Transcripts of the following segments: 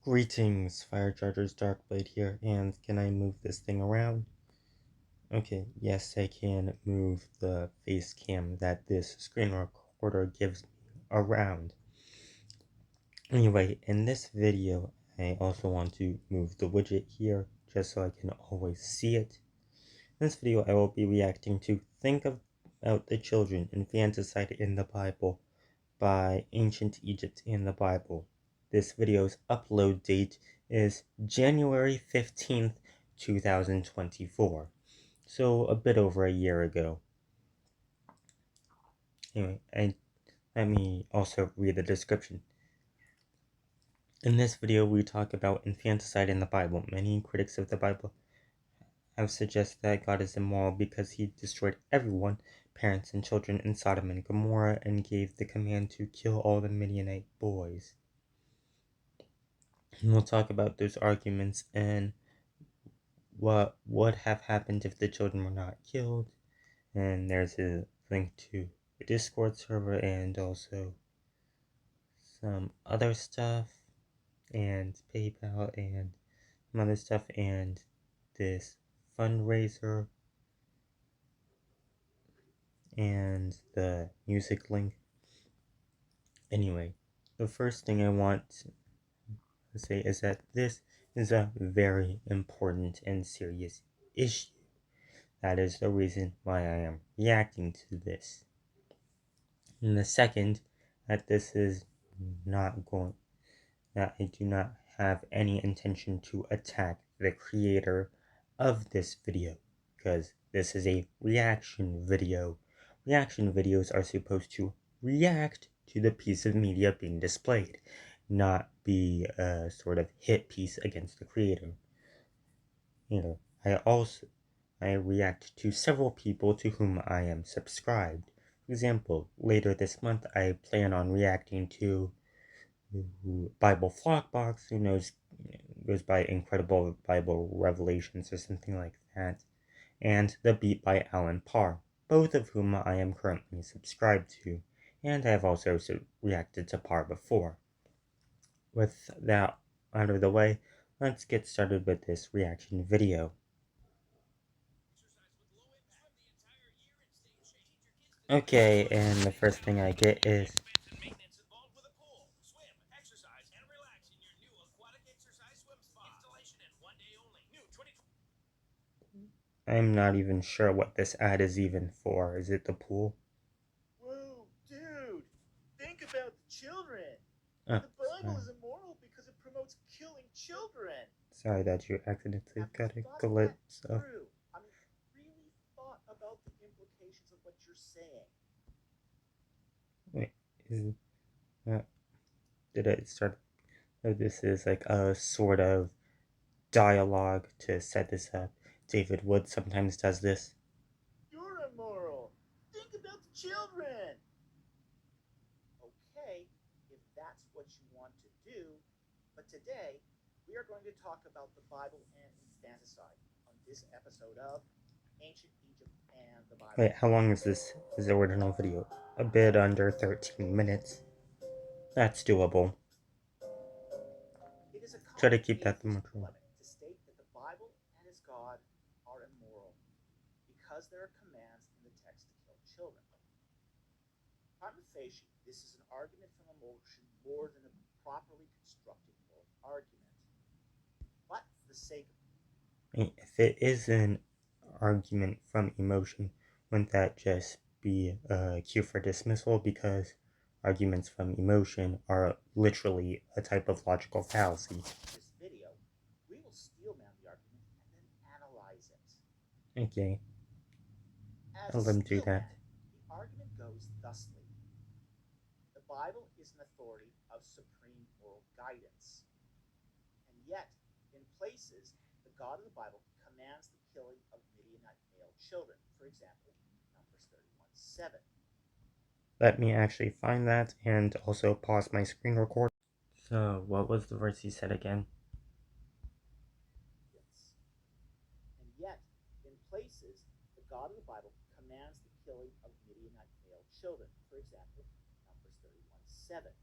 Greetings, Fire Chargers Darkblade here, and can I move this thing around? Okay, yes, I can move the face cam that this screen recorder gives me around. Anyway, in this video, I also want to move the widget here, just so I can always see it. In this video, I will be reacting to Think About the Children Infanticide in the Bible by Ancient Egypt in the Bible. This video's upload date is January 15th, 2024. So a bit over a year ago. Anyway, let me also read the description. In this video, we talk about infanticide in the Bible. Many critics of the Bible have suggested that God is immoral because he destroyed everyone, parents and children, in Sodom and Gomorrah, and gave the command to kill all the Midianite boys. And we'll talk about those arguments and what would have happened if the children were not killed. And there's a link to the Discord server and also some other stuff and PayPal and some other stuff and this fundraiser and the music link. Anyway, the first thing I want to say is that this is a very important and serious issue. That is the reason why I am reacting to this. And the second, that this is not going, that I do not have any intention to attack the creator of this video, because this is a reaction video. Reaction videos are supposed to react to the piece of media being displayed, not be a sort of hit piece against the creator. I react to several people to whom I am subscribed. For example, later this month I plan on reacting to Bible Flockbox, who goes by Incredible Bible Revelations or something like that, and The Beat by Alan Parr, both of whom I am currently subscribed to, and I have also reacted to Parr before. With that out of the way, let's get started with this reaction video. Okay, and the first thing I get is I'm not even sure what this ad is even for. Is it the pool? Whoa, dude! Think about the children! Oh, The Bible is immoral because it promotes killing children! sorry that you accidentally Have got you a thought glimpse that of. through? I mean, really thought about the implications of what you're saying? Wait, is did it start? Oh, this is like a sort of dialogue to set this up. David Wood sometimes does this. You're immoral! Think about the children! Okay, if that's what you want to do, but today we are going to talk about the Bible and infanticide on this episode of Ancient Egypt and the Bible. Wait, how long is this? Is the original video? A bit under 13 minutes. That's doable. It is a Try to common keep that to atheist much more. polemic to state that the Bible and its God are immoral because there are commands in the text to kill children. Prima facie, this is an argument from emotion more than a properly constructed moral argument. But for the sake of If it is an argument from emotion, wouldn't that just be a cue for dismissal? Because arguments from emotion are literally a type of logical fallacy. this video, we will steelman the argument and then analyze it. Okay, As I'll a let him do steelman, that. the argument goes thusly. The Bible is an authority of supreme moral guidance. And yet, in places, the God of the Bible commands the killing of Midianite male children. For example, Numbers 31:7. Let me actually find that and also pause my screen record. So, what was the verse he said again? Yes. And yet, in places, the God of the Bible commands the killing of Midianite male children. For example, Numbers 31:7.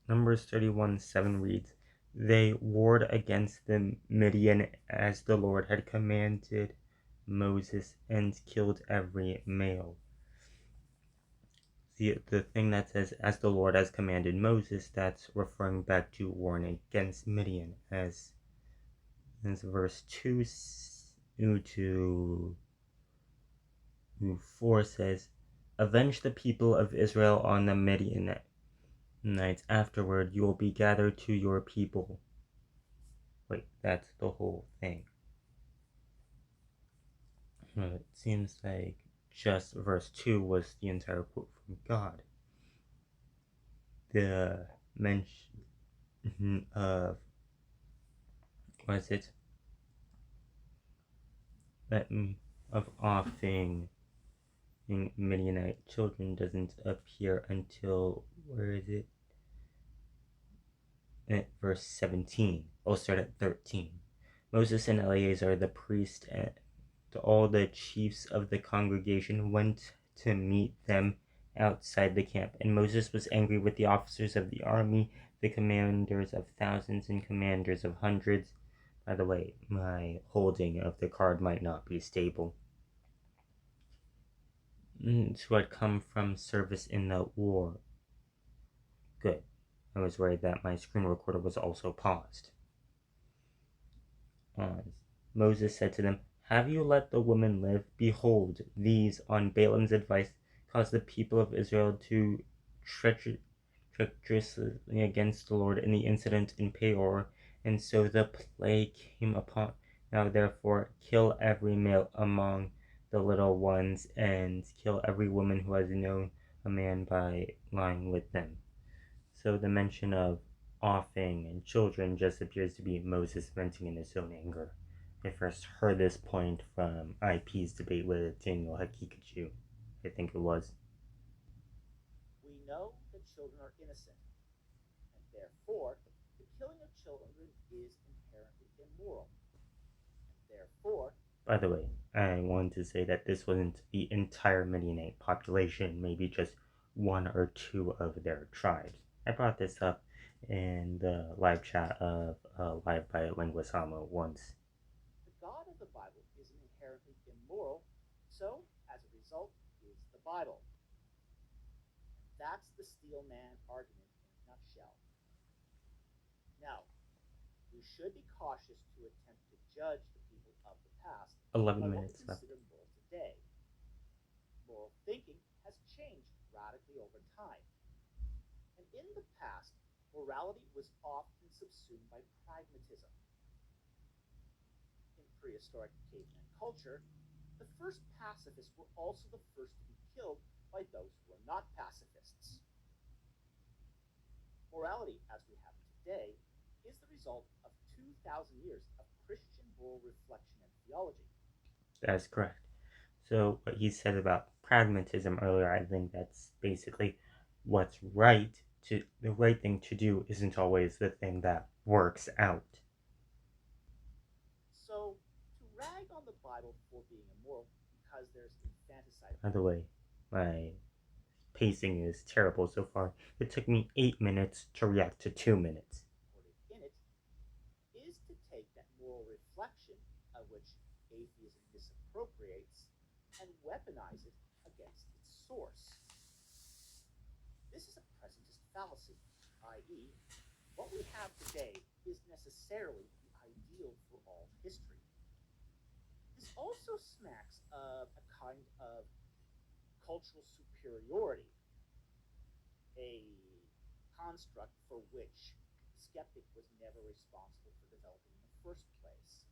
Numbers 31:7 reads, They warred against the Midian as the Lord had commanded Moses and killed every male. The thing that says, as the Lord has commanded Moses, that's referring back to warring against Midian, as verse 2 to 4 says, avenge the people of Israel on the Midianites. Afterward, you will be gathered to your people. Wait, that's the whole thing. It seems like just verse 2 was the entire quote from God. The mention of, of offering Midianite children doesn't appear until, where is it? At verse 17. I'll start at 13. Moses and Eleazar the priest and all the chiefs of the congregation went to meet them outside the camp. And Moses was angry with the officers of the army, the commanders of thousands and commanders of hundreds. By the way, my holding of the card might not be stable. Who had come from service in the war. Good. I was worried that my screen recorder was also paused. Moses said to them, have you let the women live? Behold, these, on Balaam's advice, caused the people of Israel to treacherously against the Lord in the incident in Peor, and so the plague came upon. Now therefore, kill every male among the little ones, and kill every woman who has known a man by lying with them. So the mention of offing and children just appears to be Moses venting in his own anger. I first heard this point from IP's debate with Daniel Hakikachu, I think it was. We know that children are innocent, and therefore the killing of children is inherently immoral. And therefore, by the way, I want to say that this wasn't the entire Midianite population, maybe just one or two of their tribes. I brought this up in the live chat of Live by Linguisamo once. The God of the Bible is inherently immoral, so, as a result, is the Bible. That's the steel man argument in a nutshell. Now, we should be cautious to attempt to judge the people of the past 11 by minutes what we left. consider moral today. Moral thinking has changed radically over time. And in the past, morality was often subsumed by pragmatism. In prehistoric caveman culture, the first pacifists were also the first to be killed by those who were not pacifists. Morality, as we have it today, is the result of 2,000 years of Christian moral reflection and theology. That's correct. So what he said about pragmatism earlier, I think that's basically what's right. The right thing to do isn't always the thing that works out. So, to rag on the Bible for being immoral because there's infanticide. By the way, my pacing is terrible so far. It took me 8 minutes to react to 2 minutes. In it is to take that moral reflection, of which atheism misappropriates, and weaponize it against its source. This is a presentist fallacy, i.e., what we have today is necessarily the ideal for all history. This also smacks of a kind of cultural superiority, a construct for which the skeptic was never responsible for developing in the first place.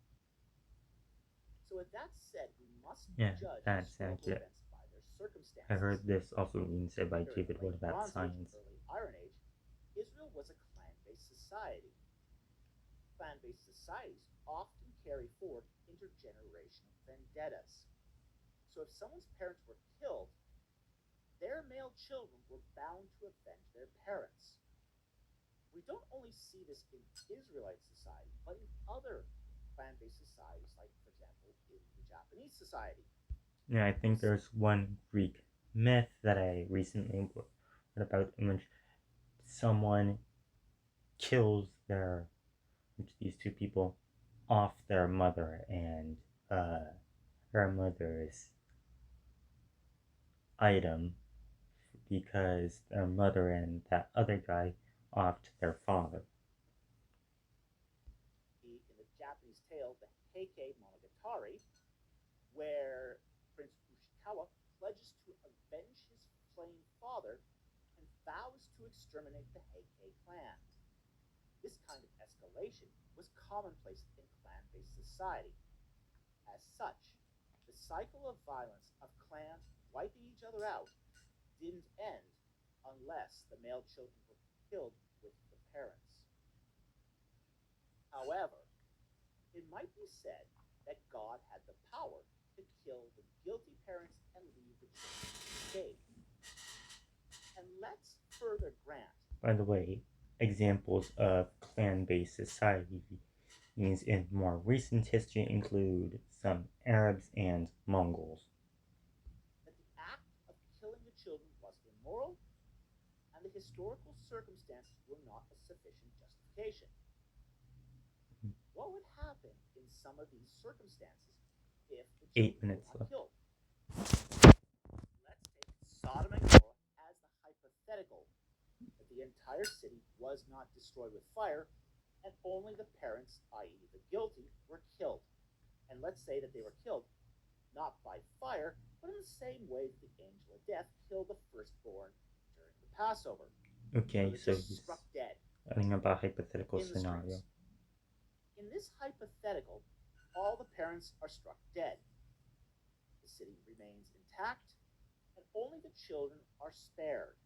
So with that said, we must judge historical events by their circumstances. I heard this also being said by David Wood about science. Early Iron Age, Israel was a clan-based society. Clan-based societies often carry forward intergenerational vendettas. So if someone's parents were killed, their male children were bound to avenge their parents. We don't only see this in Israelite society, but in other clan-based societies, like, for example, in the Japanese society. Yeah, I think there's one Greek myth that I recently read about in which someone kills their which these two people, off their mother and her mother's item because their mother and that other guy offed their father. In the Japanese tale, the Heike Monogatari, where Prince Ushikawa pledges to avenge his slain father and vows to exterminate the Heike clan. This kind of escalation was commonplace in clan-based society. As such, the cycle of violence of clans wiping each other out didn't end unless the male children were killed with the parents. However, it might be said that God had the power to kill the guilty parents and leave the children to escape. And let's further grant. By the way, examples of clan-based society means in more recent history include some Arabs and Mongols. That the act of killing the children was immoral, and the historical circumstances were not a sufficient justification. What would happen in some of these circumstances if the children 8 minutes were not left. killed? Let's take Sodom and Gomorrah as the hypothetical that the entire city was not destroyed with fire and only the parents, i.e., the guilty, were killed. And let's say that they were killed not by fire, but in the same way that the angel of death killed the firstborn during the Passover. Okay, so he's struck dead. Adding about hypothetical scenario. In this hypothetical, all the parents are struck dead. The city remains intact, and only the children are spared.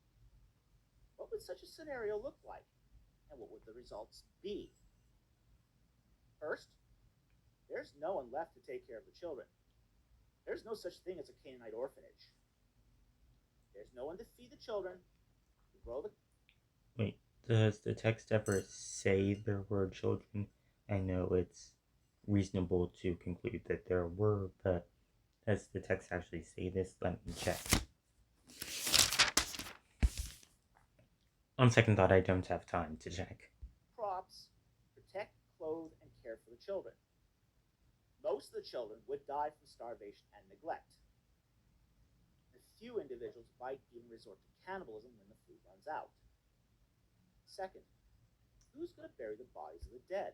What would such a scenario look like, and what would the results be? First, there's no one left to take care of the children. There's no such thing as a Canaanite orphanage. There's no one to feed the children, to grow the... Wait, does the text ever say there were children? I know it's reasonable to conclude that there were, but does the text actually say this? Let me check. On second thought, I don't have time to check. Crops, protect, clothe, and care for the children. Most of the children would die from starvation and neglect. A few individuals might even resort to cannibalism when the food runs out. Second, who's going to bury the bodies of the dead?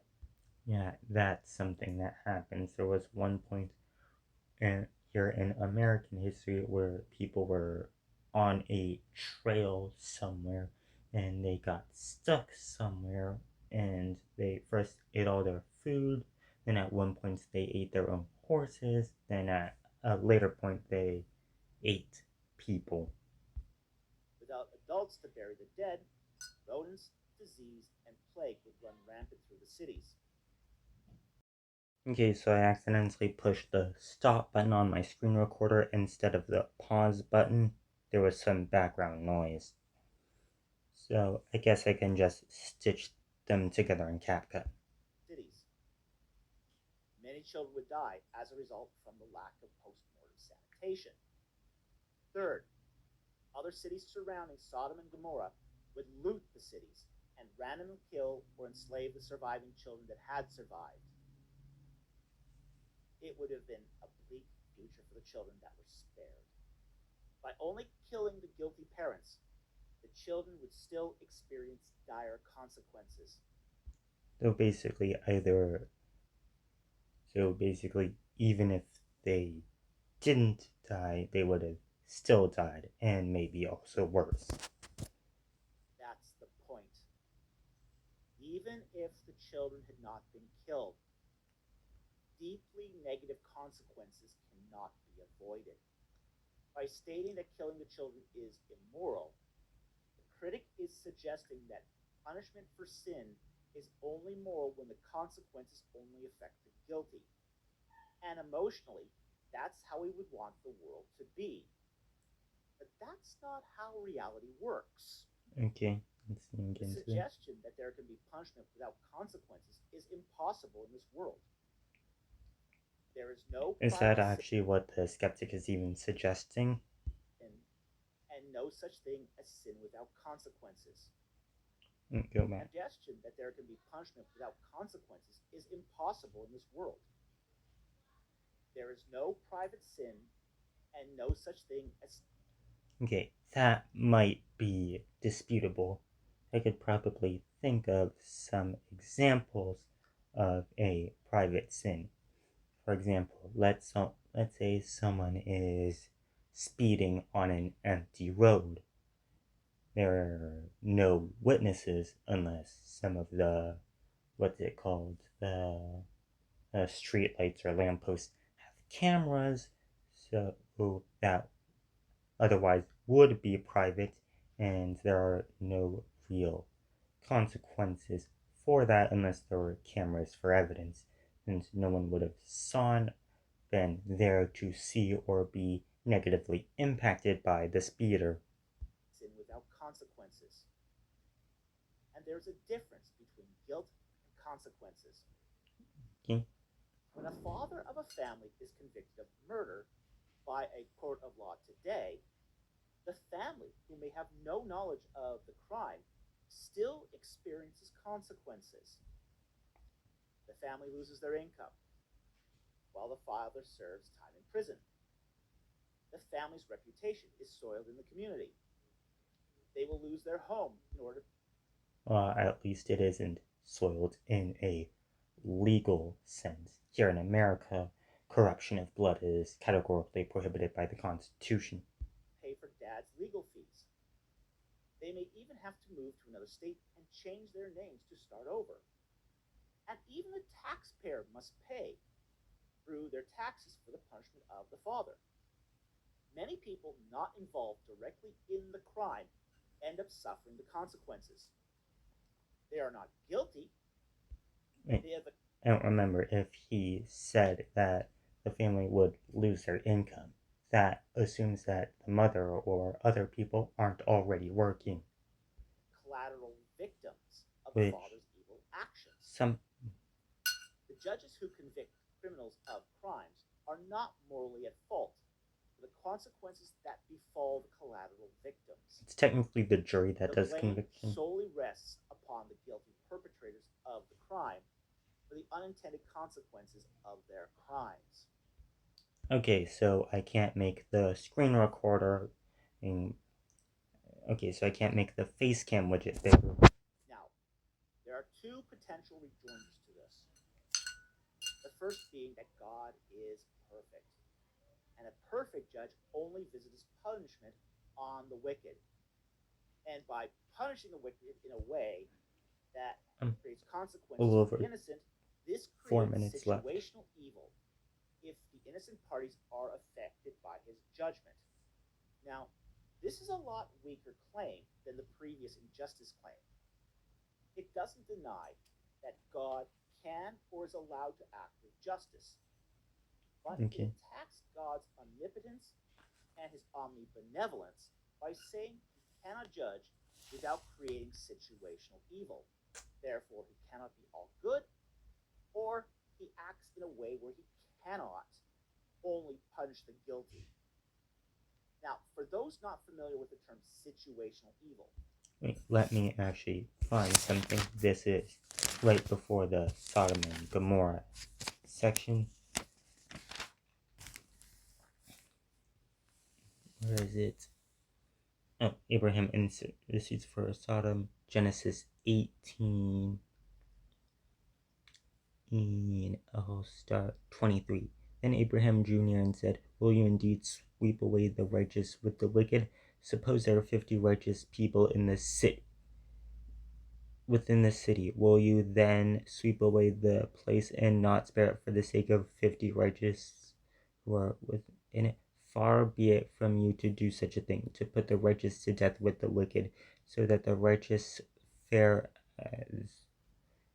Yeah, that's something that happens. There was one point here in American history where people were on a trail somewhere and they got stuck somewhere and they first ate all their food, then at one point they ate their own horses, then at a later point they ate people. Without adults to bury the dead, rodents, disease, and plague would run rampant through the cities. Okay, so I accidentally pushed the stop button on my screen recorder instead of the pause button. There was some background noise. So I guess I can just stitch them together in CapCut. Cities. Many children would die as a result from the lack of post-mortem sanitation. Third, other cities surrounding Sodom and Gomorrah would loot the cities and randomly kill or enslave the surviving children that had survived. It would have been a bleak future for the children that were spared. By only killing the guilty parents, the children would still experience dire consequences. So basically, even if they didn't die, they would have still died, and maybe also worse. That's the point. Even if the children had not been killed, deeply negative consequences cannot be avoided. By stating that killing the children is immoral, the critic is suggesting that punishment for sin is only moral when the consequences only affect the guilty. And emotionally, that's how we would want the world to be. But that's not how reality works. Okay, let's see again. The suggestion that there can be punishment without consequences is impossible in this world. There is no. Is that actually what the skeptic is even suggesting? And no such thing as sin without consequences. Go back. Suggestion that there can be punishment without consequences is impossible in this world. There is no private sin and no such thing as. Okay, that might be disputable. I could probably think of some examples of a private sin. For example, let's say someone is speeding on an empty road. There are no witnesses unless some of the what's it called the street lights or lampposts have cameras, so that otherwise would be private, and there are no real consequences for that unless there were cameras for evidence, since no one would have been there to see or be negatively impacted by the speeder. Sin without consequences. And there's a difference between guilt and consequences. Okay. When a father of a family is convicted of murder by a court of law today, the family, who may have no knowledge of the crime, still experiences consequences. The family loses their income, while the father serves time in prison. The family's reputation is soiled in the community. They will lose their home in order. At least it isn't soiled in a legal sense. Here in America, corruption of blood is categorically prohibited by the Constitution. Pay for dad's legal fees. They may even have to move to another state and change their names to start over. And even the taxpayer must pay through their taxes for the punishment of the father. Many people not involved directly in the crime end up suffering the consequences. They are not guilty. I don't remember if he said that the family would lose their income. That assumes that the mother or other people aren't already working. Collateral victims of the Which father's evil actions. some The judges who convict criminals of crimes are not morally at fault for the consequences that befall the collateral victims. It's technically the jury that The does blame conviction. solely rests upon the guilty perpetrators of the crime for the unintended consequences of their crimes. Okay, so I can't make the screen recorder. Okay, so I can't make the face cam widget bigger. Now, there are two potential rejoinders to this. The first being that God is perfect, and a perfect judge only visits punishment on the wicked. And by punishing the wicked in a way that creates consequences for the innocent, this creates situational evil if the innocent parties are affected by his judgment. Now, this is a lot weaker claim than the previous injustice claim. It doesn't deny that God can or is allowed to act with justice, but it attacks God's omnipotence and his omnibenevolence by saying he cannot judge without creating situational evil. Therefore, he cannot be all good, or he acts in a way where he cannot only punish the guilty. Now, for those not familiar with the term situational evil, wait, let me actually find something. This is right before the Sodom and Gomorrah section. Where is it? Oh, Abraham intercedes for Sodom. Genesis 18. And I'll start 23. Then Abraham drew near and said, "Will you indeed sweep away the righteous with the wicked? Suppose there are 50 righteous people in the city. Within the city, will you then sweep away the place and not spare it for the sake of 50 righteous who are within it? Far be it from you to do such a thing, to put the righteous to death with the wicked, so that the righteous fare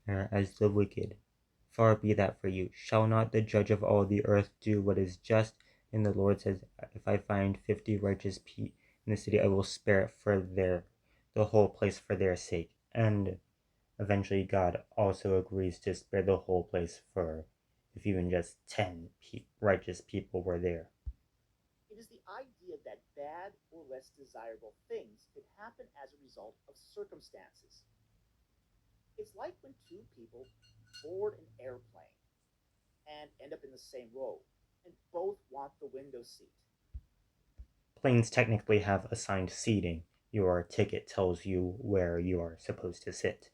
as the wicked. Far be that for you. Shall not the judge of all the earth do what is just?" And the Lord says, "If I find 50 righteous in the city, I will spare it for the whole place for their sake." And eventually God also agrees to spare the whole place for if even just 10 righteous people were there. It is the idea that bad or less desirable things could happen as a result of circumstances. It's like when two people board an airplane and end up in the same row, and both want the window seat. Planes technically have assigned seating. Your ticket tells you where you are supposed to sit.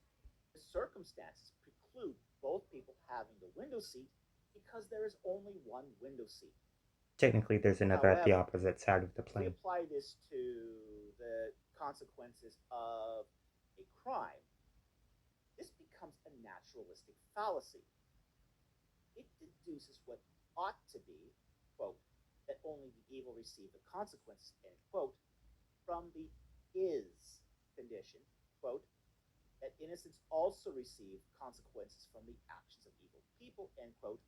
The circumstances preclude both people having the window seat because there is only one window seat. Technically, there's another at the However, opposite side of the if we plane. apply this to the consequences of a crime, this becomes a naturalistic fallacy. It deduces what ought to be, quote, that only the evil receive the consequences, end quote, from the is condition, quote, that innocents also receive consequences from the actions of evil people, end quote,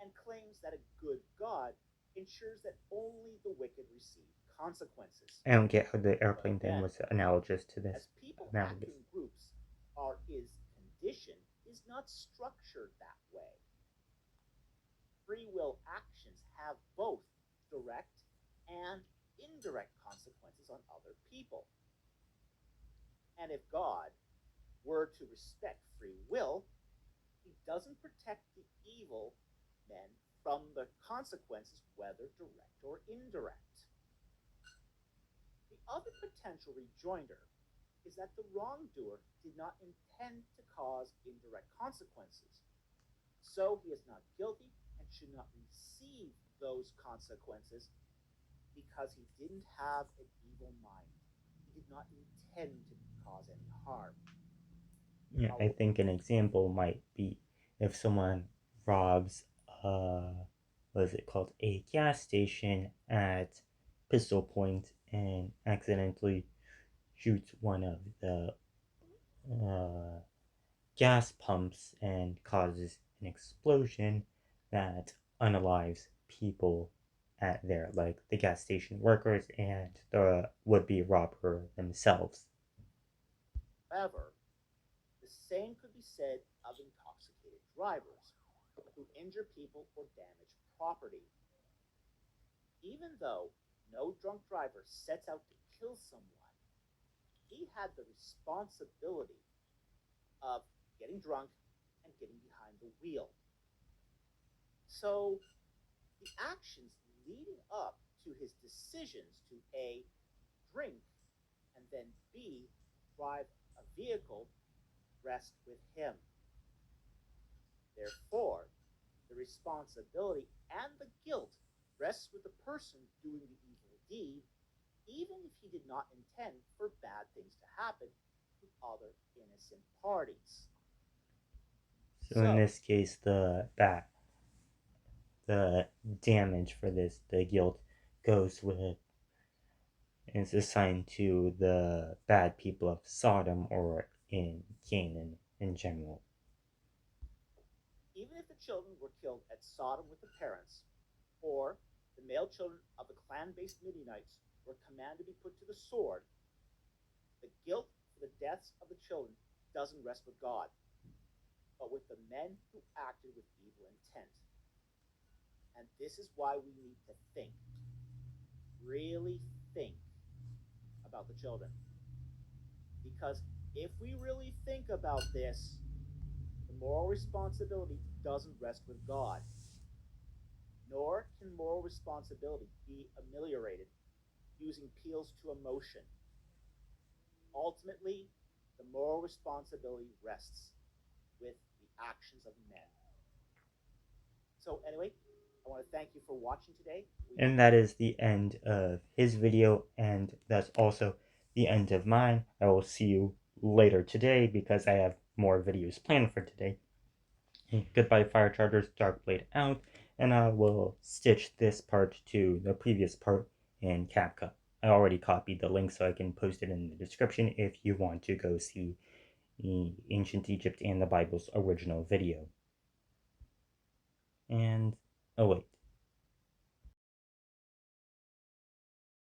and claims that a good God ensures that only the wicked receive consequences. I don't get how the airplane thing was analogous to this. As people act in groups, our is condition is not structured that way. Free will actions have both direct and indirect consequences on other people. And if God were to respect free will, he doesn't protect the evil men from the consequences, whether direct or indirect. The other potential rejoinder is that the wrongdoer did not intend to cause indirect consequences, so he is not guilty and should not receive those consequences because he didn't have an evil mind. He did not intend to cause any harm. Yeah, I think an example might be if someone robs what is it called, a gas station at pistol point and accidentally shoots one of the gas pumps and causes an explosion that unalives people at there, like the gas station workers and the would-be robber themselves. However, the same could be said of intoxicated drivers who injure people or damage property. Even though no drunk driver sets out to kill someone, he had the responsibility of getting drunk and getting behind the wheel. So the actions leading up to his decisions to A, drink, and then B, drive a vehicle rest with him. Therefore, the responsibility and the guilt rests with the person doing the evil deed, even if he did not intend for bad things to happen to other innocent parties. So in this case, the damage for this, the guilt, goes with is assigned to the bad people of Sodom or in Canaan in general. Even if the children were killed at Sodom with the parents, or the male children of the clan-based Midianites were commanded to be put to the sword, the guilt for the deaths of the children doesn't rest with God, but with the men who acted with evil intent. And this is why we need to think, really think about the children. Because if we really think about this, the moral responsibility doesn't rest with God, nor can moral responsibility be ameliorated using appeals to emotion. Ultimately, the moral responsibility rests with the actions of men. So anyway, I want to thank you for watching today. And that is the end of his video, and that's also the end of mine. I will see you later today because I have more videos planned for today. Goodbye, Fire Chargers, Darkblade out, and I will stitch this part to the previous part in CapCut. I already copied the link so I can post it in the description if you want to go see Ancient Egypt and the Bible's original video. And, oh wait,